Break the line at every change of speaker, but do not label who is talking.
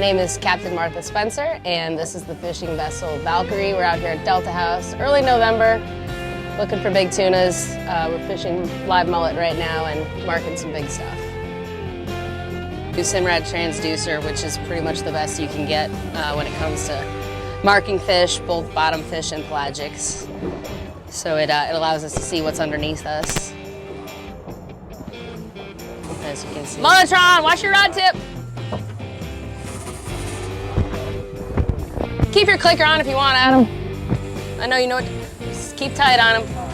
name is Captainmartha Spencer, and this is the fishing vessel Valkyrie. We're out here at Delta House, early November, looking for big tunas. We're fishing live mullet right now and marking some big stuff. Do Simrad transducer, which is pretty much the best you can get when it comes to marking fish, both bottom fish and pelagics. So it allows us to see what's underneath us. As you can see. Mulletron, watch your rod tip. Keep your clicker on if you want, Adam. I know you know what, just keep tight on him.